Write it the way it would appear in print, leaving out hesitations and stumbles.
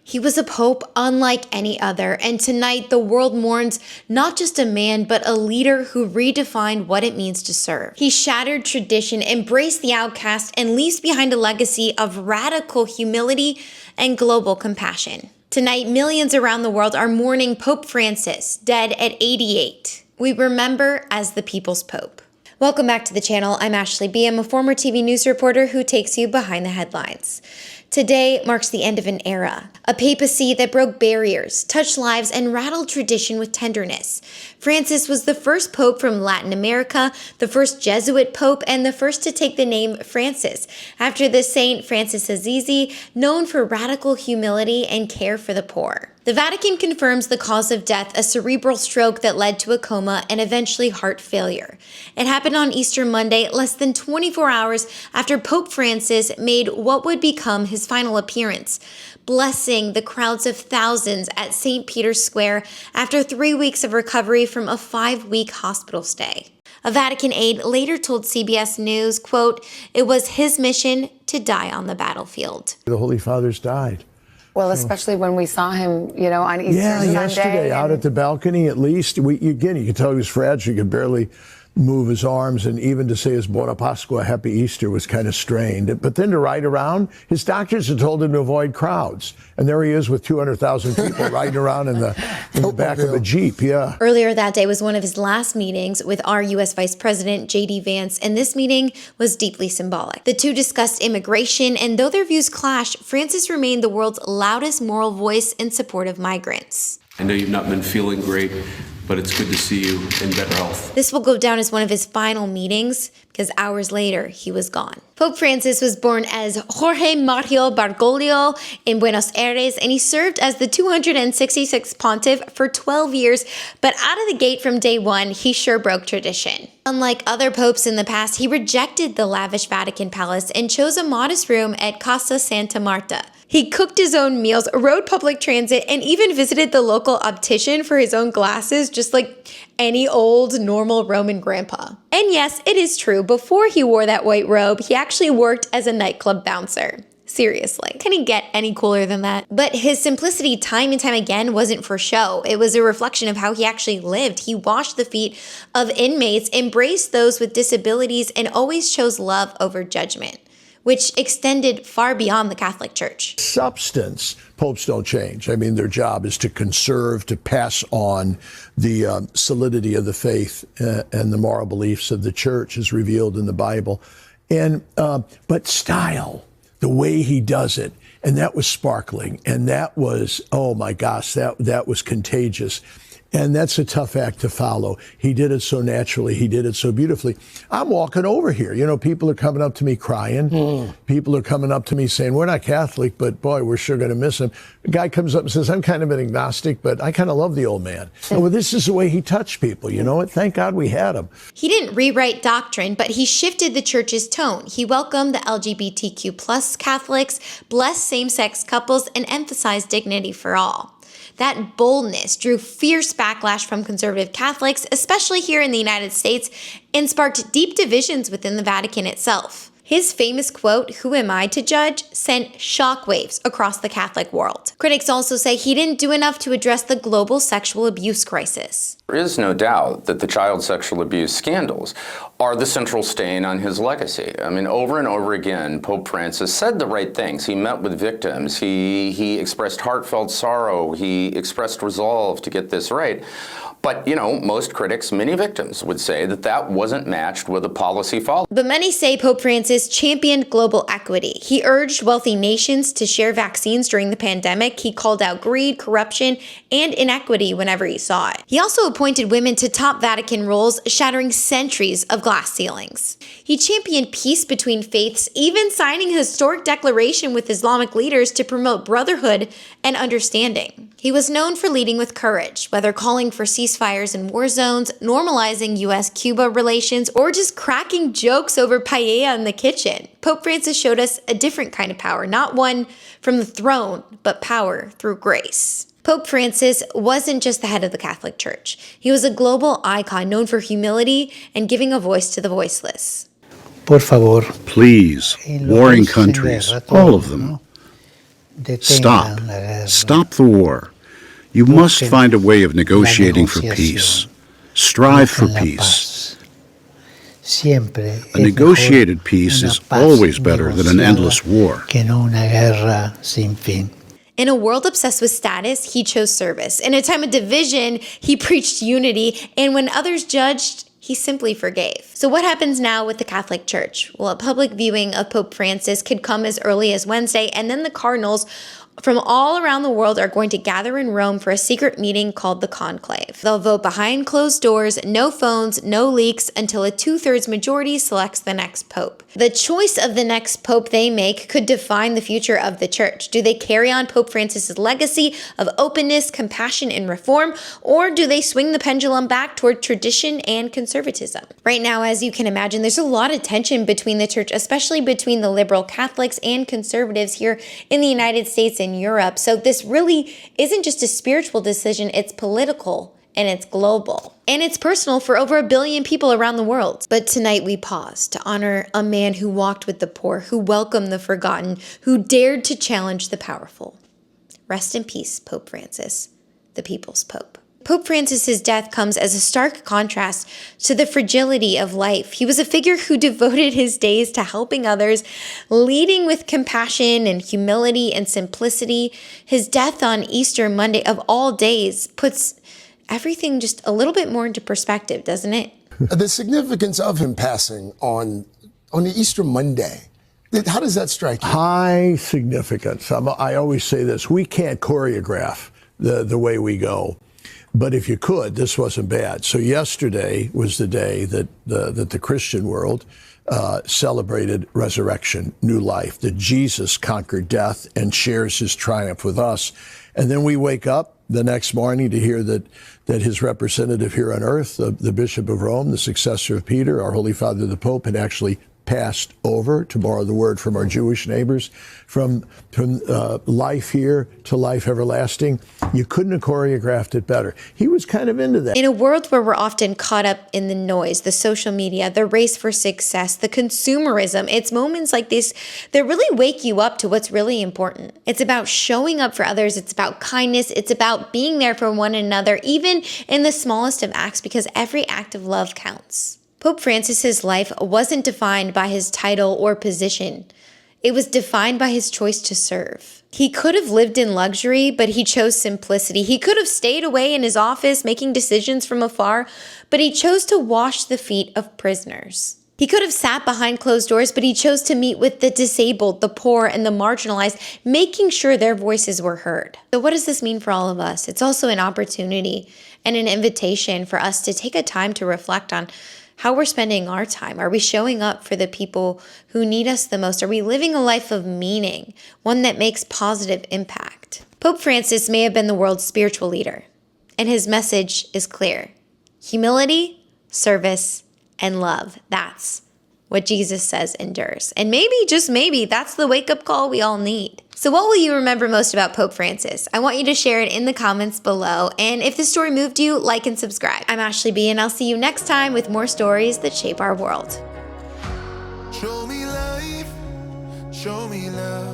He was a pope unlike any other, and tonight the world mourns not just a man, but a leader who redefined what it means to serve. He shattered tradition, embraced the outcast, and leaves behind a legacy of radical humility and global compassion. Tonight, millions around the world are mourning Pope Francis, dead at 88. We remember as the people's pope. Welcome back to the channel. I'm Ashley B. I'm a former TV news reporter who takes you behind the headlines. Today marks the end of an era, a papacy that broke barriers, touched lives, and rattled tradition with tenderness. Francis was the first pope from Latin America, the first Jesuit pope, and the first to take the name Francis, after the Saint Francis Assisi, known for radical humility and care for the poor. The Vatican confirms the cause of death, a cerebral stroke that led to a coma and eventually heart failure. It happened on Easter Monday, less than 24 hours after Pope Francis made what would become his final appearance, blessing the crowds of thousands at St. Peter's Square after 3 weeks of recovery from a 5-week hospital stay. A Vatican aide later told CBS News, quote, "It was his mission to die on the battlefield." The Holy Father's died. Well, especially when we saw him, on Easter Sunday. Yeah, yesterday, out at the balcony, at least. You could tell he was fragile. You could barely move his arms, and even to say his Buona Pasqua, Happy Easter, was kind of strained. But then to ride around, his doctors had told him to avoid crowds. And there he is with 200,000 people riding around in the back of a Jeep, yeah. Earlier that day was one of his last meetings with our U.S. Vice President, J.D. Vance, and this meeting was deeply symbolic. The two discussed immigration, and though their views clashed, Francis remained the world's loudest moral voice in support of migrants. I know you've not been feeling great, but it's good to see you in better health. This will go down as one of his final meetings because hours later, he was gone. Pope Francis was born as Jorge Mario Bergoglio in Buenos Aires, and he served as the 266th pontiff for 12 years, but out of the gate from day one, he sure broke tradition. Unlike other popes in the past, he rejected the lavish Vatican palace and chose a modest room at Casa Santa Marta. He cooked his own meals, rode public transit, and even visited the local optician for his own glasses, just like any old, normal Roman grandpa. And yes, it is true, before he wore that white robe, he actually worked as a nightclub bouncer. Seriously, can he get any cooler than that? But his simplicity time and time again wasn't for show. It was a reflection of how he actually lived. He washed the feet of inmates, embraced those with disabilities, and always chose love over judgment, which extended far beyond the Catholic Church. Substance, popes don't change. I mean, their job is to conserve, to pass on the solidity of the faith and the moral beliefs of the church as revealed in the Bible. And but style, the way he does it, and that was sparkling, and that was, oh my gosh, that was contagious. And that's a tough act to follow. He did it so naturally. He did it so beautifully. I'm walking over here. People are coming up to me crying. People are coming up to me saying, we're not Catholic, but boy, we're sure going to miss him. A guy comes up and says, I'm kind of an agnostic, but I kind of love the old man. Well, this is the way he touched people. You know what? Thank God we had him. He didn't rewrite doctrine, but he shifted the church's tone. He welcomed the LGBTQ plus Catholics, blessed same-sex couples, and emphasized dignity for all. That boldness drew fierce backlash from conservative Catholics, especially here in the United States, and sparked deep divisions within the Vatican itself. His famous quote, "Who am I to judge?" sent shockwaves across the Catholic world. Critics also say he didn't do enough to address the global sexual abuse crisis. There is no doubt that the child sexual abuse scandals are the central stain on his legacy. I mean, over and over again, Pope Francis said the right things. He met with victims. He expressed heartfelt sorrow. He expressed resolve to get this right. But, most critics, many victims, would say that wasn't matched with a policy followed. But many say Pope Francis championed global equity. He urged wealthy nations to share vaccines during the pandemic. He called out greed, corruption, and inequity whenever he saw it. He also appointed women to top Vatican roles, shattering centuries of glass ceilings. He championed peace between faiths, even signing a historic declaration with Islamic leaders to promote brotherhood and understanding. He was known for leading with courage, whether calling for ceasefires in war zones, normalizing U.S.-Cuba relations, or just cracking jokes over paella in the kitchen. Pope Francis showed us a different kind of power, not one from the throne, but power through grace. Pope Francis wasn't just the head of the Catholic Church. He was a global icon known for humility and giving a voice to the voiceless. Por favor. Please, warring countries, all of them. Stop. Stop the war. You must find a way of negotiating for peace. Strive for peace. A negotiated peace is always better than an endless war. In a world obsessed with status, he chose service. In a time of division, he preached unity. And when others judged, he simply forgave. So what happens now with the Catholic Church? Well, a public viewing of Pope Francis could come as early as Wednesday, and then the cardinals from all around the world are going to gather in Rome for a secret meeting called the Conclave. They'll vote behind closed doors, no phones, no leaks, until a 2/3 majority selects the next pope. The choice of the next pope they make could define the future of the church. Do they carry on Pope Francis's legacy of openness, compassion, and reform, or do they swing the pendulum back toward tradition and conservatism? Right now, as you can imagine, there's a lot of tension between the church, especially between the liberal Catholics and conservatives here in the United States and Europe. So this really isn't just a spiritual decision, it's political and it's global. And it's personal for over 1 billion people around the world. But tonight we pause to honor a man who walked with the poor, who welcomed the forgotten, who dared to challenge the powerful. Rest in peace, Pope Francis, the people's pope. Pope Francis's death comes as a stark contrast to the fragility of life. He was a figure who devoted his days to helping others, leading with compassion and humility and simplicity. His death on Easter Monday, of all days, puts everything just a little bit more into perspective, doesn't it? The significance of him passing on the Easter Monday, how does that strike you? High significance. I always say this, we can't choreograph the way we go. But if you could, this wasn't bad. So yesterday was the day that the Christian world celebrated resurrection, new life, that Jesus conquered death and shares his triumph with us. And then we wake up the next morning to hear that his representative here on earth, the Bishop of Rome, the successor of Peter, our Holy Father the Pope, had actually passed over, to borrow the word from our Jewish neighbors, from life here to life everlasting. You couldn't have choreographed it better. He was kind of into that. In a world where we're often caught up in the noise, the social media, the race for success, the consumerism, it's moments like this that really wake you up to what's really important. It's about showing up for others. It's about kindness. It's about being there for one another, even in the smallest of acts, because every act of love counts. Pope Francis's life wasn't defined by his title or position. It was defined by his choice to serve. He could have lived in luxury, but he chose simplicity. He could have stayed away in his office making decisions from afar, but he chose to wash the feet of prisoners. He could have sat behind closed doors, but he chose to meet with the disabled, the poor, and the marginalized, making sure their voices were heard. So what does this mean for all of us? It's also an opportunity and an invitation for us to take a time to reflect on how we're spending our time. Are we showing up for the people who need us the most? Are we living a life of meaning, one that makes positive impact? Pope Francis may have been the world's spiritual leader, and his message is clear. Humility, service, and love. That's what Jesus says endures. And maybe, just maybe, that's the wake-up call we all need. So what will you remember most about Pope Francis? I want you to share it in the comments below. And if this story moved you, like and subscribe. I'm Ashley B, and I'll see you next time with more stories that shape our world. Show me life, show me love.